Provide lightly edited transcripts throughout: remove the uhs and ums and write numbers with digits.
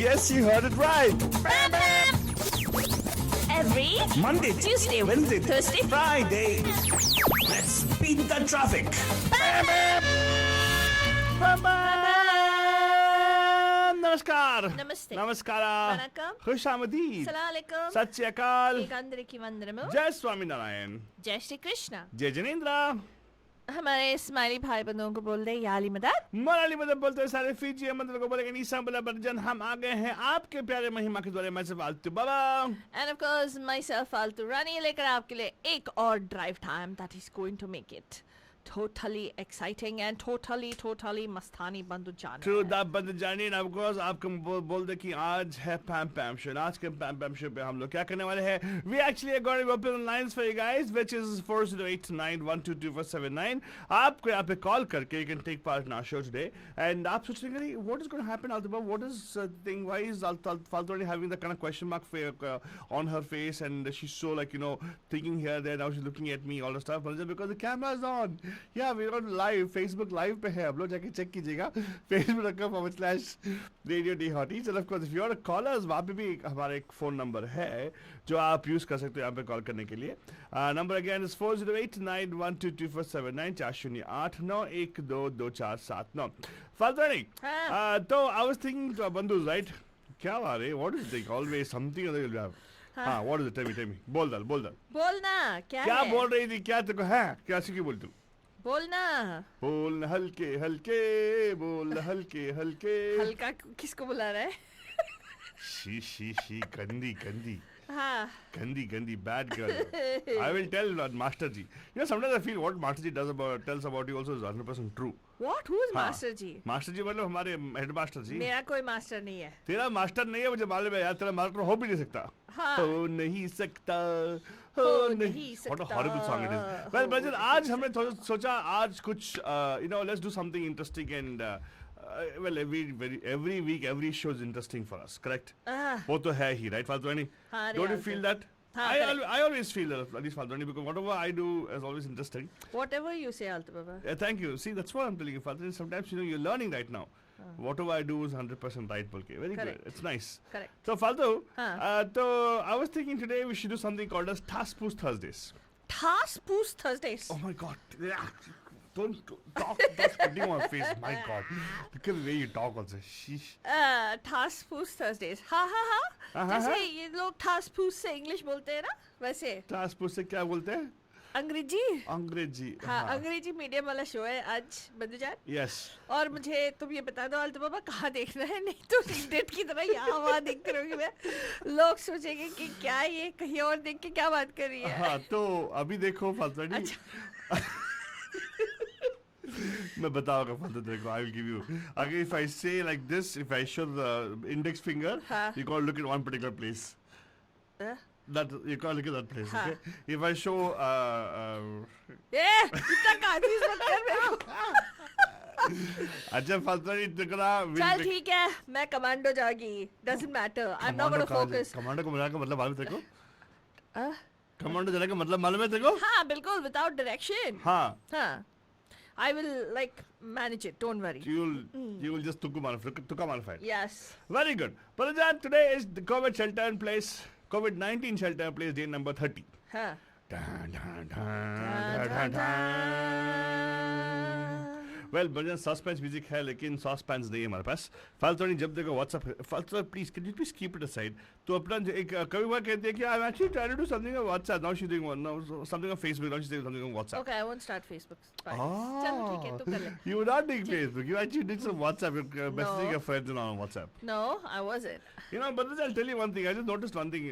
Yes, you heard it right. Every Monday, Tuesday, Wednesday, Thursday, Friday. Let's beat the traffic. नमस्कार. Namaste. नमस्कारा. Vanakkam. खुश आमदीद. Assalamu alaikum. सत श्री अकाल. एकांतरिकी वंदनमो. जय स्वामी नारायण. जय श्री कृष्णा. जय जनेन्द्र. हमारे स्माइली भाई बंधुओं को बोल दे याली मदद. मराली मदद बोलते हैं सारे फीजी मंदिर को बोलेंगे नीसा बला बर्जन. हम आ गए हैं आपके प्यारे महिमा के द्वारे. मैं सिर्फ आलतू बाबा. And of course myself फालतू रानी लेकर आपके लिए एक और drive time that is going to make it totally exciting and totally मस्तानी बंदू जाने. True that बंद जानी. and of course आपको बोल दे कि आज है पैम पैम शो. आज के पैम पैम शो पे हम लोग क्या करने वाले हैं? We actually are going to open the lines for you guys, which is 4089122479. आपको यहाँ पे कॉल करके you can take part in our show today. And आप सोच रहे हैं what is going to happen, Altaba? What is the thing? Why is Faltoni having the kind of question mark on her face, and she's so thinking here there. Now she's looking at me all the stuff. Because the camera is on. Yeah, we're on live. Facebook live पे है. आप लोग जाके check कीजिएगा. Facebook.com/Radio D Hotties. And of course, if you want to call us, वहाँ पे भी हमारा एक फोन नंबर है जो आप यूज कर सकते हो यहाँ पे कॉल करने के लिए. Number again is 4089122479 4089122479. फाल्तोनी. तो I was thinking to our bandhus, right? क्या बात है? What is it? Always something other you'll have. हाँ, what is it? Tell me. बोल दल. बोलना क्या क्या है? बोल रही थी? क्या तेरे को है? क्या सीखी बोल तू? बोलना. बोल हल्के हल्के, बोल हल्के हल्के. हल्का किसको बुला रहा है? शी गंदी हाँ. गंदी bad girl. I will tell Master Ji. Sometimes I feel what Master Ji tells about you also is 100% true. What? Who is Master Ji? Master ji मतलब हमारे हेड मास्टर जी. मेरा कोई मास्टर नहीं है. तेरा मास्टर नहीं है मुझे मालूम है यार. तेरा मास्टर हो भी नहीं सकता. हाँ. हो नहीं सकता. What a horrible song it is. Well, Bhajan, आज हमने सोचा आज कुछ let's do something interesting and well every week every show is interesting for us, correct? वो तो है ही, right, Faltoni? हाँ, Don't you feel that? I always feel that, at least Faltoni, because whatever I do is always interesting. Whatever you say, Alta Baba. Thank you. See, that's what I'm telling you, Faltoni. Sometimes you're learning right now. Whatever I do is 100% right, Bulke. Very Correct. good. It's nice. Correct. So, Falto, हाँ. so I was thinking today we should do something called as Task Poos Thursdays. Task Poos Thursdays. Oh my God. Don't talk. That's putting on my face. My God. Look at the way you talk also. Sheesh. Task Poos Thursdays. हाँ. जैसे ये लोग Task Poos से English बोलते हैं ना, वैसे. Task Poos से क्या बोलते हैं? अंग्रेजी. हाँ, अंग्रेजी मीडियम वाला शो है आज बंधु जान. Yes. और मुझे तुम ये बता दो अल्ता बाबा कहाँ देखना है, नहीं तो डेट की तरह यहाँ वहाँ देखते रहोगे. मैं लोग सोचेंगे कि क्या ये कहीं और देख के क्या बात कर रही है. हाँ, तो अभी देखो फाल्तोनी. अच्छा. मैं बताऊंगा फाल्तू तेरे को. I will give you. Again, if I say like this, if I show the index finger, you gotta look at one particular place. That you can't look at that place. Okay? If I show इतना काफिज मत कर मेरे को. अच्छा फाल्तोनी तेरा चल ठीक है, मैं कमांडो जागी. Doesn't matter. I'm not gonna focus. Commando को बुलाने का मतलब मालूम है तेरे को? कमांडो जाने का मतलब मालूम है तेरे को? हाँ बिल्कुल. Without direction. हाँ. I will manage it. Don't worry. You will just tuka modify it. Yes. Very good. Parajan, today is the COVID shelter in place. COVID-19 shelter in place day number 30. हाँ. Dun, dun, dun, dun, dun. Well, Bhajan, suspense music है लेकिन suspense नहीं है हमारे पास. फाल्तोनी जब देखो WhatsApp, फाल्तोनी please, can you please keep it aside? तो अपना एक कभी बार कहती है कि I'm actually trying to do something on WhatsApp. Now she's doing something on Facebook. Now she's doing something on WhatsApp. Okay, I won't start Facebook. Fine. Oh. चलो ठीक है, तू कर ले. You were not doing Facebook. You actually did some WhatsApp. You're messaging your friends on WhatsApp. No, I wasn't. But I'll tell you one thing. I just noticed one thing.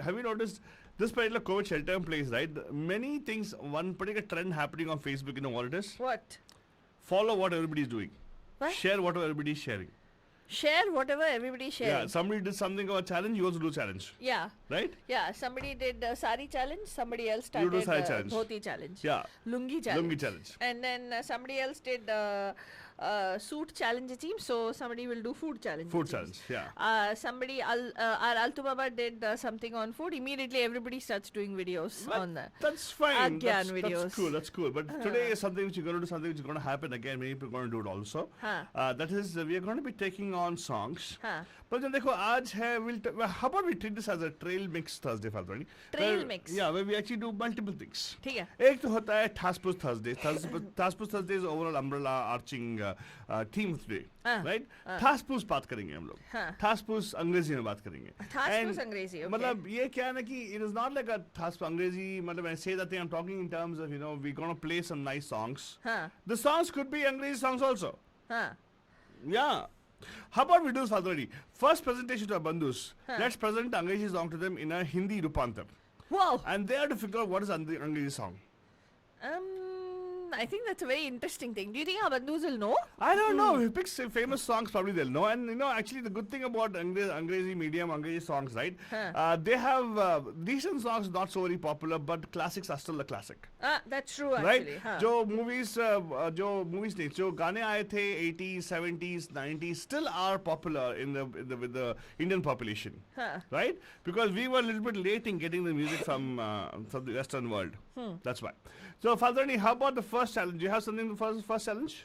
Have you noticed this particular COVID shelter in place, right? Many things, one particular trend happening on Facebook, you know what it is? What? Follow what everybody is doing. What? Share whatever everybody is sharing. Share whatever everybody sharing. Yeah, somebody did something of a challenge, you also do challenge. Yeah. Right? Yeah, somebody did sari challenge, somebody else You do started sari challenge. dhoti challenge. Yeah. Lungi challenge. Lungi challenge. And then somebody else did suit challenge team, so somebody will do food challenge. Food challenge, yeah. Our Altu Baba did something on food. Immediately, everybody starts doing videos But on that. that's fine. Agyan That's videos. cool. That's cool. But today is something which you're going to do, something which is going to happen again. Many people are going to do it also. That is, we are going to be taking on songs. But then देखो आज है how about we treat this as a trail mix Thursday Faltoni? Trail mix. Yeah, where we actually do multiple things. ठीक है. एक तो होता है Thaspus Thursday. Thaspus Thursday is overall umbrella arching theme today, right? Thaspus बात करेंगे हम लोग. Thaspus अंग्रेजी में बात करेंगे. Thaspus अंग्रेजी, okay. मतलब ये क्या है ना कि it is not like a Thaspus अंग्रेजी. मतलब when I say that thing, I'm talking in terms of we're gonna play some nice songs. The songs could be अंग्रेजी songs also. Yeah. How about we do this already? First presentation to our bandhus. Let's present Angrezi song to them in a Hindi Rupantar. Wow. And they have to figure out what is Angrezi song. I think that's a very interesting thing. Do you think our bandhus will know? I don't know. If he picks famous songs, probably they'll know. And actually the good thing about Angrezi medium, Angrezi songs, right? They have decent songs, not so very popular, but classics are still a classic. That's true Right? actually. जो movies नहीं, जो गाने आए थे 80s, 70s, 90s still are popular with the Indian population, right? Because we were a little bit late in getting the music from the Western world. That's why. So, Faltoni, how about the first challenge? Do you have something for the first challenge?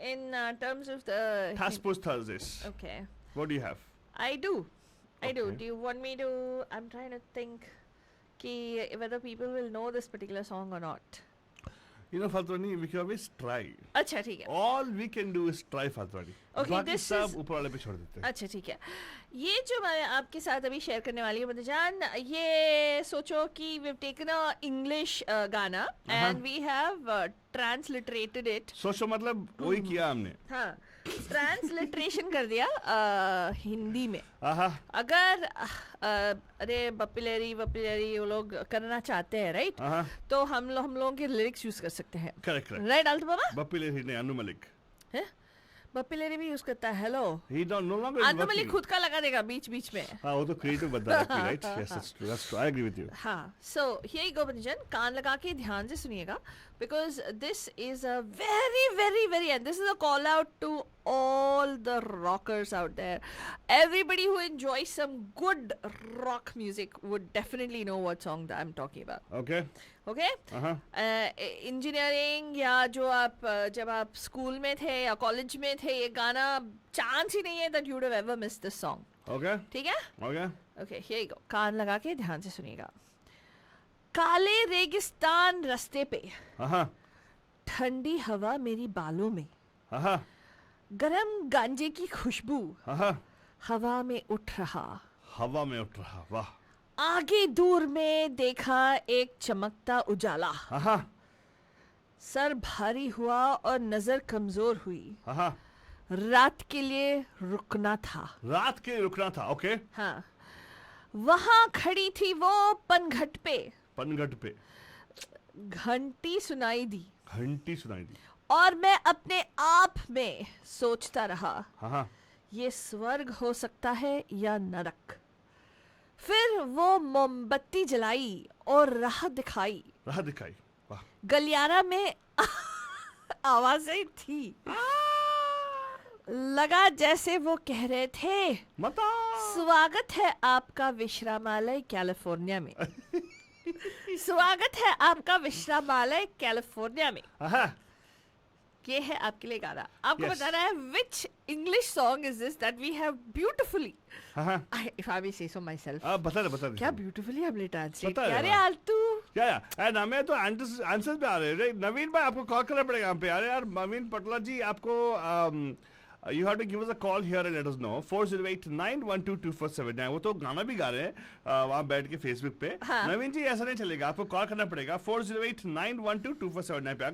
In terms of the Thaspus Thursdays. Okay. What do you have? I do. Okay. Do you want me to? I'm trying to think whether people will know this particular song or not. Faltoni, we can always try. अच्छा ठीक है. All we can do is try, Faltoni. Okay, बाकी this सब is- ऊपर वाले पे छोड़ देते हैं. अच्छा ठीक है. ये जो मैं आपके साथ अभी शेयर करने वाली हूँ मधुजान, ये सोचो कि we've taken a English गाना and we have transliterated it. सोचो मतलब वही किया हमने. हाँ, ट्रांसलिट्रेशन कर दिया हिंदी में. अगर अरे बपिलरी वो लोग करना चाहते हैं, राइट? तो हम लोगों के लिरिक्स यूज कर सकते हैं. करेक्ट. राइट आल्तू बाबा? बपिलरी ने अनु मलिक. बपिलरी भी यूज करता है. Hello. He no longer is Anu Malik working. खुद का लगा देगा बीच बीच में. हाँ, वो तो क्रिएटिव बंदा है, right? Yes, that's true. That's true. I agree with you. हाँ, so here you go बंजन, कान लगा के ध्यान से सुनिएगा, because this is a very very very, and this is a call out to all the rockers out there. Everybody who enjoys some good rock music would definitely know what song that I'm talking about. Okay. Okay? Engineering या जो आप जब आप school में थे या college में थे, ये गाना चांस ही नहीं है that you would have ever missed this song. Okay. ठीक है? Okay. Okay, here you go. कान लगा के ध्यान से सुनिएगा. काले रेगिस्तान रास्ते पे, ठंडी हवा मेरी बालों में, गरम गांजे की खुशबू हवा में उठ रहा. हवा में उठ रहा. वाह. आगे दूर में देखा एक चमकता उजाला. सर भारी हुआ और नजर कमजोर हुई. रात के लिए रुकना था. रात के लिए रुकना था. ओके. हाँ, वहां खड़ी थी वो पनघट पे. पनघट पे. घंटी सुनाई दी. घंटी सुनाई दी. और मैं अपने आप में सोचता रहा, ये स्वर्ग हो सकता है या नरक. फिर वो मोमबत्ती जलाई और राह दिखाई. राह दिखाई. वाह. गलियारा में आवाजें थी. लगा जैसे वो कह रहे थे, मता. स्वागत है आपका विश्रामालय कैलिफोर्निया में. स्वागत है आपका विश्रामालय कैलिफोर्निया में. ये है आपके लिए गाना. आपको बताना है which English song is this that we have beautifully, if I may say so myself. बता दे. क्या beautifully हमने translate बता किया दे. रे आलतू. क्या एंड हमें तो आंसर्स पे आ रहे हैं. नवीन भाई आपको कॉल करना पड़ेगा हम पे. अरे यार नवीन पटला जी, आपको you have to give us a call here and let us know. 408-912-2479. वो तो गाना भी गा रहे हैं वहाँ बैठ के फेसबुक पे. नवीन जी ऐसा नहीं चलेगा, आपको कॉल करना पड़ेगा 408-912-2479 पे.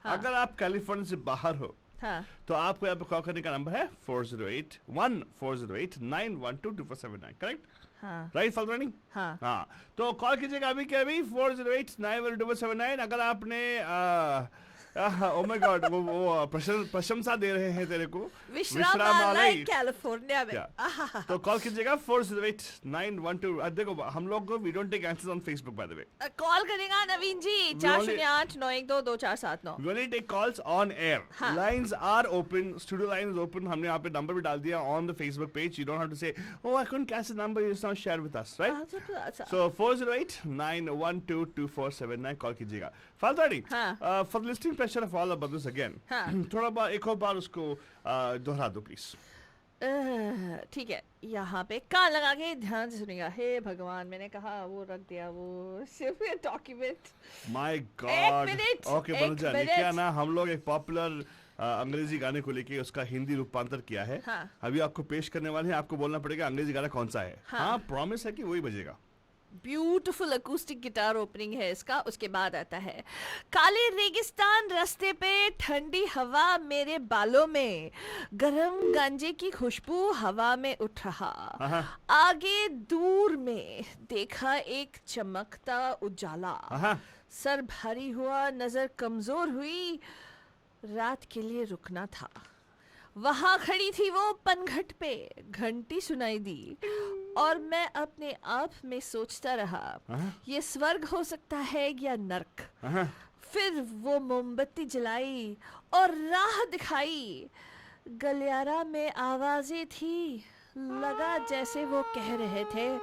अगर आप कैलिफोर्निया से बाहर हो, तो आपको यहाँ पे कॉल करने का नंबर है 408-912-2479. करेक्ट? राइट फलरानी? हाँ, तो कॉल कीजिएगा अभी के अभी 408-912-2479. अगर आपने Oh my God, वो प्रशंसा दे रहे हैं तेरे को विश्रामालय कैलिफोर्निया में। Yeah. तो कॉल कीजिएगा 408-912। देखो हम लोग we don't take answers on Facebook by the way. Call करेगा नवीन जी, 408-912-2479। We only take calls on air. हाँ. Lines are open. Studio line is open. हमने यहाँ पे नंबर भी डाल दिया on the Facebook page. You don't have to say, oh, I couldn't catch the number. You just now share with us, right? So 408-912-2479 call कीजिएगा। फालतू हाँ. for the listening pressure of all our brothers again. हाँ. थोड़ा बार एक और बार उसको दोहरा दो प्लीज। ठीक है, यहाँ पे कान लगा के ध्यान से सुनेगा। हे भगवान, मैंने कहा वो रख दिया, वो सिर्फ document. My God. Minute, okay एक बनुजा, मिनट। क्या ना हम लोग एक पॉपुलर अंग्रेजी गाने को लेके उसका हिंदी रूपांतर किया है। हाँ. अभी आपको पेश करने वाले हैं, आपको बोलना पड़ेगा अंग्रेजी गाना कौन सा है। हाँ, प्रॉमिस है कि वही बजेगा। ब्यूटीफुल अकूस्टिक गिटार ओपनिंग है इसका। उसके बाद आता है काले रेगिस्तान रास्ते पे, ठंडी हवा मेरे बालों में, गरम गांजे की खुशबू हवा में उठ रहा, आगे दूर में देखा एक चमकता उजाला, सर भारी हुआ, नजर कमजोर हुई, रात के लिए रुकना था, वहां खड़ी थी वो पनघट पे, घंटी सुनाई दी और मैं अपने आप में सोचता रहा, ये स्वर्ग हो सकता है या नर्क। फिर वो मोमबत्ती जलाई और राह दिखाई, गलियारा में आवाजें थी, लगा जैसे वो कह रहे थे,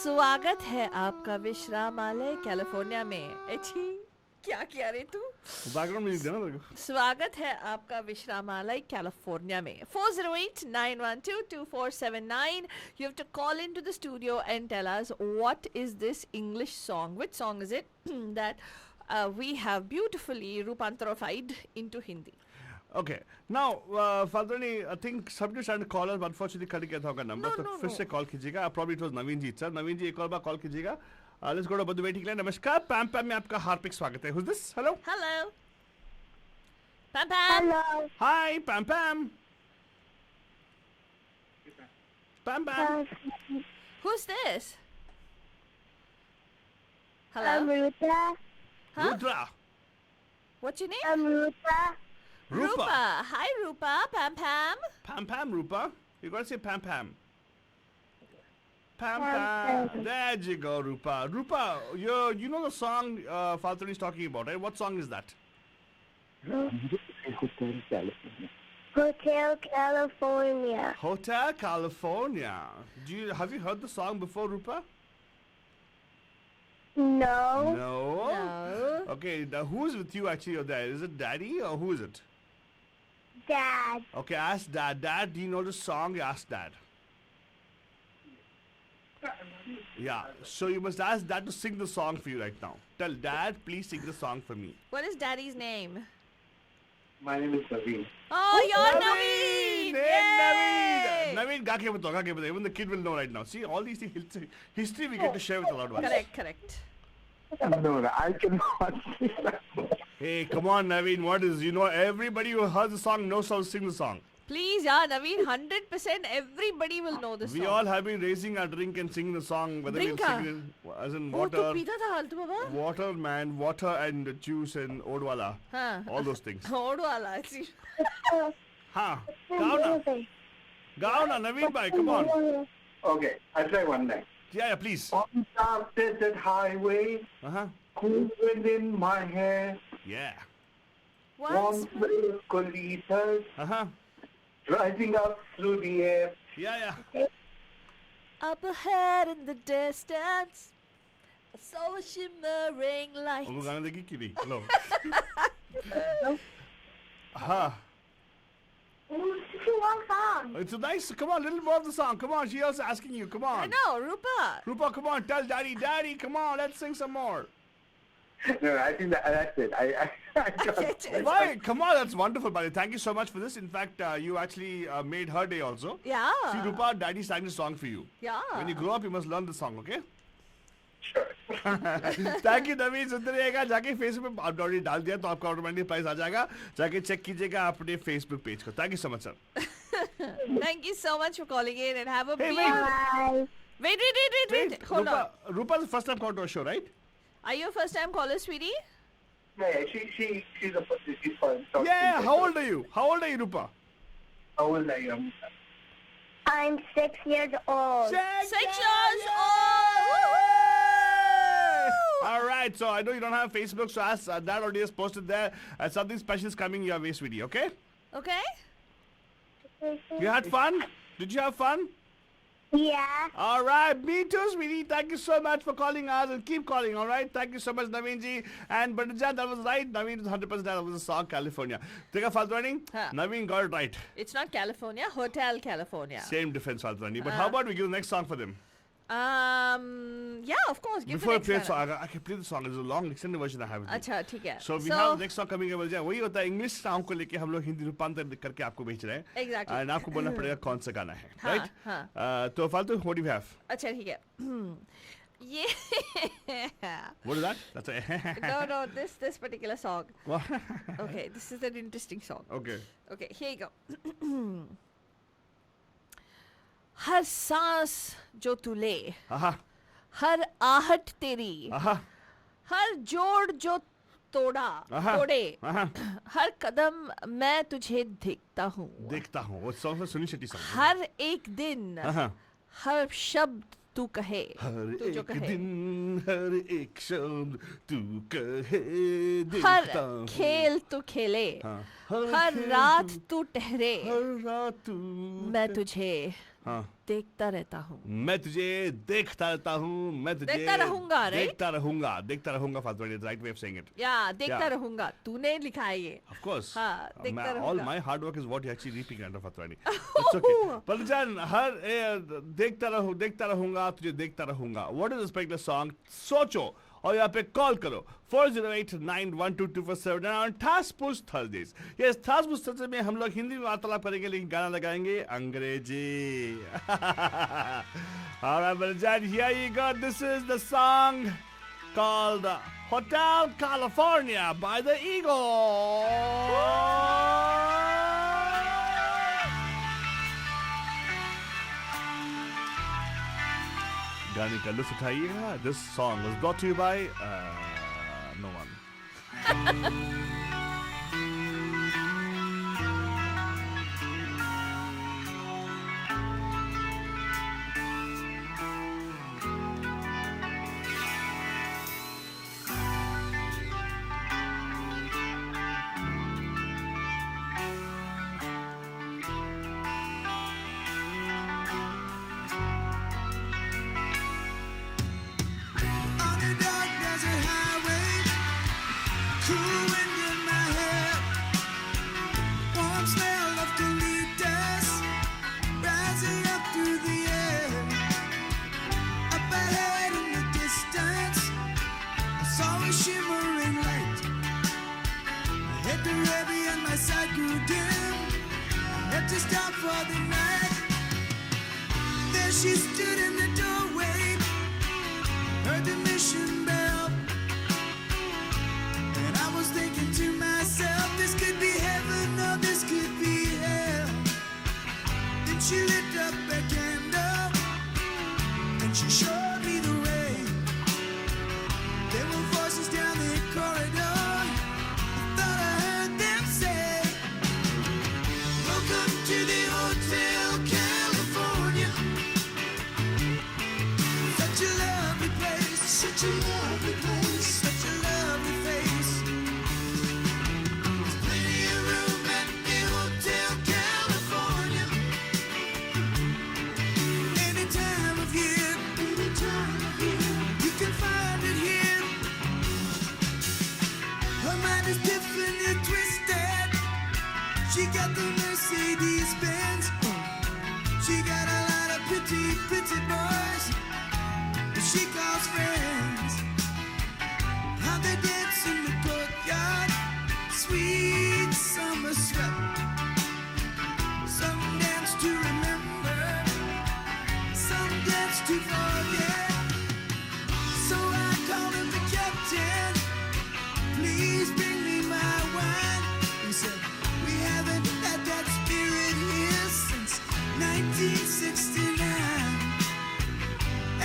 स्वागत है आपका विश्रामालय कैलिफोर्निया में। अच्छी क्या किया रे तू? बैकग्राउंड म्यूजिक देना मेरे को। स्वागत है आपका विश्रामालय कैलिफोर्निया में। 408-912-2479. You have to call into the studio and tell us what is this English song? Which song is it that we have beautifully rupantarfied into Hindi? Okay. Now, Faltani, I think somebody was trying to call us, but unfortunately cut गया था उनका number. तो फिर से call कीजिएगा। Probably it was Naveen ji. Sir Naveen ji एक और बार call कीजिएगा। Let's go to Badhu waiting line. नमस्कार, पैम पैम में आपका हार्दिक स्वागत है। Who's this? Hello. Hello. Pam Pam. Hello. Hi, Pam Pam. Pam Pam. Who's this? Hello. Ruta. Huh? Rudra. What's your name? Ruta. Rupa. Hi Rupa. Pam Pam. Pam Pam, Rupa. You gotta say Pam Pam. Pam Pam Pam. Pam. There you go, Rupa. Rupa, you know the song Faltani is talking about, right? What song is that? Hotel California. Hotel California. Have you heard the song before, Rupa? No. No. No. Okay, now who's with you actually or there? Is it Daddy or who is it? Dad. Okay, ask Dad. Dad, do you know the song? Ask Dad. Yeah, so you must ask Dad to sing the song for you right now. Tell Dad, please sing the song for me. What is Daddy's name? My name is Naveen. Oh, you're Naveen! Hey, Yay! Naveen! Naveen, गा के बताओ, गा के बताओ. Even the kid will know right now. See, all these things, history we get to share with a lot of us. Correct. No, I cannot sing that. Hey, come on, Naveen. What is, everybody who heard the song knows how to sing the song. Please, yeah, Naveen, 100% everybody will know this We song. all have been raising our drink and singing the song, whether we Drink sing it as in वो तो water, पीता था हालतू बाबा? water, man, water and juice and odwala, हाँ. all those things. होड़ वाला ऐसी. हाँ, गाओ ना, Naveen bhai, come on. Okay, I'll try one night. Yeah, please. On the desert highway, cool wind in my hair, Yeah. Once. warm colitas Uh-huh. rising up through the air. Yeah. Up ahead in the distance, I saw a shimmering light. उनको गाना देखी कि नहीं? Hello. हाँ. It's a long song. It's a nice. Come on, a little more of the song. Come on, she also asking you. Come I on. know, Rupa. Rupa, come on, tell Daddy, come on, let's sing some more. No, I think that's it. I got Why? Come on, that's wonderful, buddy. Thank you so much for this. In fact, you actually made her day also. Yeah. See, Rupa, Daddy sang the song for you. Yeah. When you grow up, you must learn the song, okay? Sure. Thank you Naveen, सुनते रहिएगा। जाके Facebook पे आप already डाल दिया तो आपका automatic price आ जाएगा। जाके चेक कीजिएगा अपने फेसबुक पेज को। Thank you so much sir. Thank you so much for calling in and have a Hey, beautiful... Bye. Wait. Hold on. Rupa's the first time called to our show, right? Are you a first time caller, sweetie? Yeah, she's fun. So Yeah, how old are you? How old are you, Rupa? How old I am? I'm 6 years old. 6 years old. All right, so I know you don't have Facebook, so as that already is posted there. Something special is coming your way, sweetie, okay? Okay. You had fun? Did you have fun? Yeah. All right, me too, sweetie. Thank you so much for calling us and keep calling, all right? Thank you so much, Naveen ji. And Banajan, that was right. Naveen was 100% that was the song California. Teka Faltwani, Huh. Naveen got it right. It's not California, Hotel California. Same difference, Faltwani. But how about we give the next song for them? Yeah, of course. Give Before I the play the next song, one. I can play the song. There's a long extended version I have with me. अच्छा ठीक है. So we have the next song coming up. वही होता है English song को लेके हम लोग हिंदी रूपांतर करके आपको भेज रहे हैं. Exactly. And आपको बोलना पड़ेगा कौन सा गाना है, हाँ, right? हाँ. तो फालतू, what do you have? अच्छा ठीक है. ये What is that? That's a no, this particular song. What? Okay, this is an interesting song. Okay. Okay, here you go. हर सांस जो तू ले, Aha. हर आहट तेरी, Aha. हर जोड़ जो तोड़े, Aha. हर कदम मैं तुझे देखता हूँ, देखता हूँ. वो song है सुनील शेट्टी song. हर एक दिन, Aha. हर शब्द तू कहे, हर तू जो एक कहे, दिन हर एक शब्द तू कहे हर देखता हूँ. खेल तू खेले, हाँ. हर खेल रात तू- तू ठहरे, हर रात तू मैं तुझे हाँ. देखता रहता हूँ. मैं तुझे देखता रहता हूँ. मैं तुझे देखता रहूंगा, right? देखता रहूंगा फालतू. Right way of saying it. या देखता Yeah. रहूंगा. तूने लिखा है ये. Of course. हाँ, देखता all रहूंगा. my hard work is what you actually reaping under Fatwani. It's okay. Paljan, देखता रहूंगा, तुझे देखता रहूंगा. What is this particular song? सोचो और यहाँ पे कॉल करो 408912247 on Task Push Thursdays. Yes, Task Push Thursdays में हम लोग हिंदी में वार्तालाप करेंगे लेकिन गाना लगाएंगे अंग्रेजी. All right, Paljan, here you go. This is the song called Hotel California by the Eagles. गाने का लुत्फ उठाइएगा. This song was brought to you by no one. On a dark desert highway, cool wind in my hair, warm smell of colitas rising up through the air. Up ahead in the distance, I saw a shimmering light. I hit the heavy and my sight grew dim. I had to stop for the night. There she stood in the doorway. Heard the mission bell, and I was thinking to myself, this could be heaven or this could be hell. Then she lit up a candle, and she showed me the way. There were voices down the corridor. I thought I heard them say, welcome to the Hotel California. Such a lovely place, such a lovely place, such a lovely face. There's plenty of room at the Hotel California. Any time of year, you can find it here. Her mind is different and twisted. She got the Mercedes Benz. She got a lot of pretty boys she calls friends. How they dance in the courtyard, sweet summer sweat. Some dance to remember, some dance to forget. So I called him the captain, please bring me my wine. He said, we haven't had that spirit here since 1969.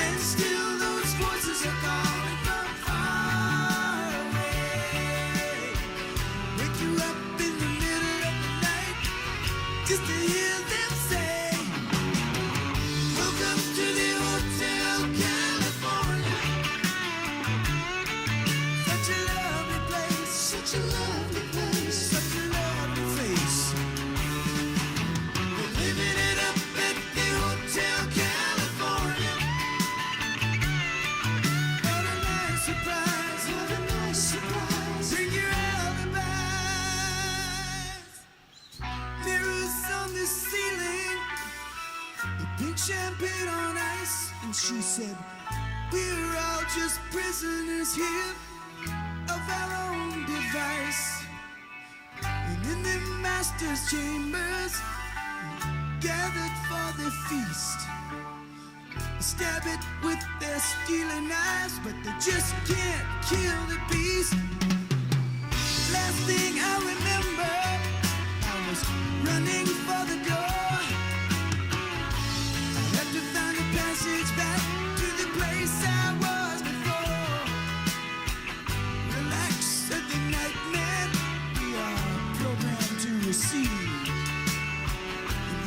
And still those voices are calling from far away. pink champagne on ice, and she said, we're all just prisoners here of our own device. And in the master's chambers, gathered for the feast, stab it with their stealing knives, but they just can't kill the beast. Last thing I remember, I was running for the door. I had to find a passage back to the place I was before. Relax, said the nightman, we are programmed to receive.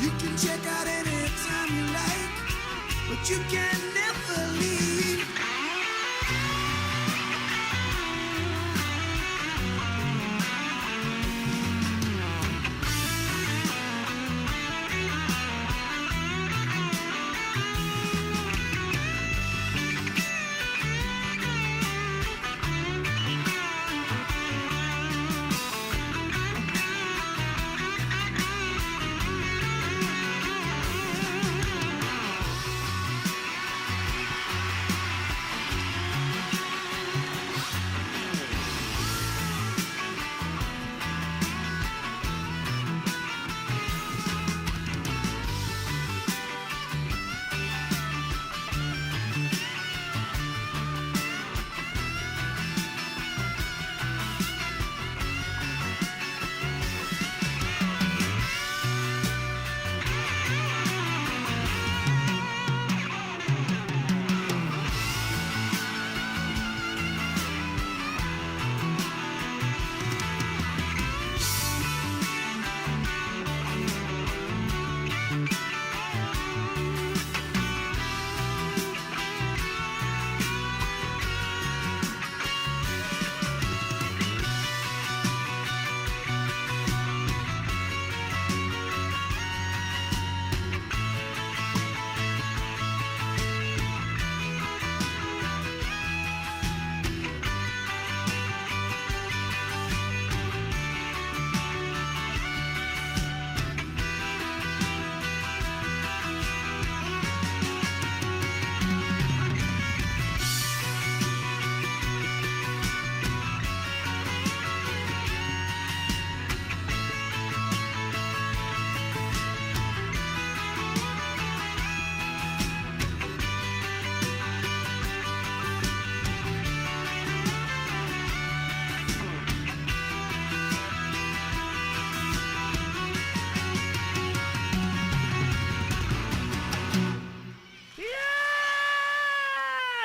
You can check out anytime you like, but you can never leave.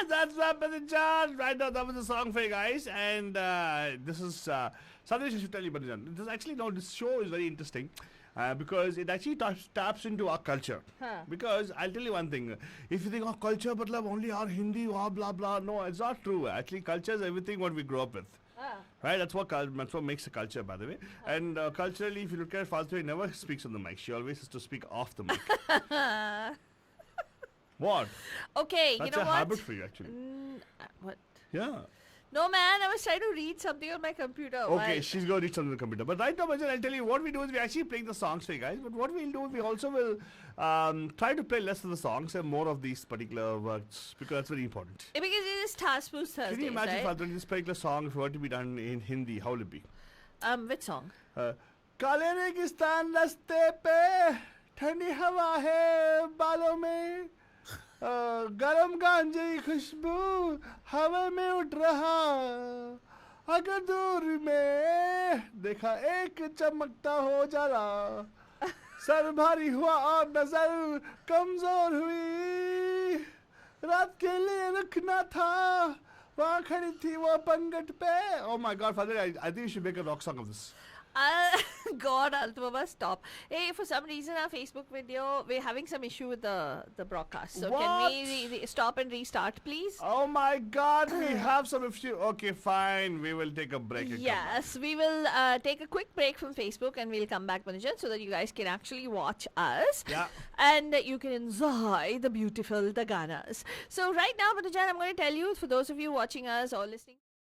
That's Rapid John. Right now, that was the song for you guys. And this is something I should tell you, Badajan. This actually, no, this show is very interesting. Because it actually taps into our culture. Huh. Because I'll tell you one thing. If you think our culture, but only our Hindi, blah, blah, blah. No, it's not true. Actually, culture is everything what we grew up with. Right? That's what makes a culture, by the way. And culturally, if you look at Faltu, he never speaks on the mic. She always has to speak off the mic. What? Okay, That's you know a what? habit for you, actually. What? Yeah. No, man, I was trying to read something on my computer. Okay, Why? she's going to read something on the computer. But right now, Bajan, I'll tell you what we do is we're actually playing the songs for you guys. But what we'll do is we also will try to play less of the songs and more of these particular words because that's very important. Because it is Task Boost Thursdays, Can you imagine, right? Faltu, this particular song, if it were to be done in Hindi, how will it be? Which song? काले रेगिस्तान रास्ते पे ठंडी हवा है बालों में गरम गांजे की खुशबू हवा में उठ रहा अगर दूर में देखा एक चमकता हो जरा सर भारी हुआ और नजर कमजोर हुई रात के लिए रुकना था वहाँ खड़ी थी वो पंगट पे Oh my God, Father, I think you should make a rock song of this. God, Altibaba, stop. Hey, for some reason our Facebook video, we're having some issue with the broadcast. So What? can we stop and restart, please? Oh my God, we have some issue. Okay, fine. We will take a break. And come back. Yes, we will take a quick break from Facebook and we'll come back, Manajan, so that you guys can actually watch us. Yeah. And you can enjoy the beautiful Daganas. So right now, Manajan, I'm going to tell you, for those of you watching us or listening.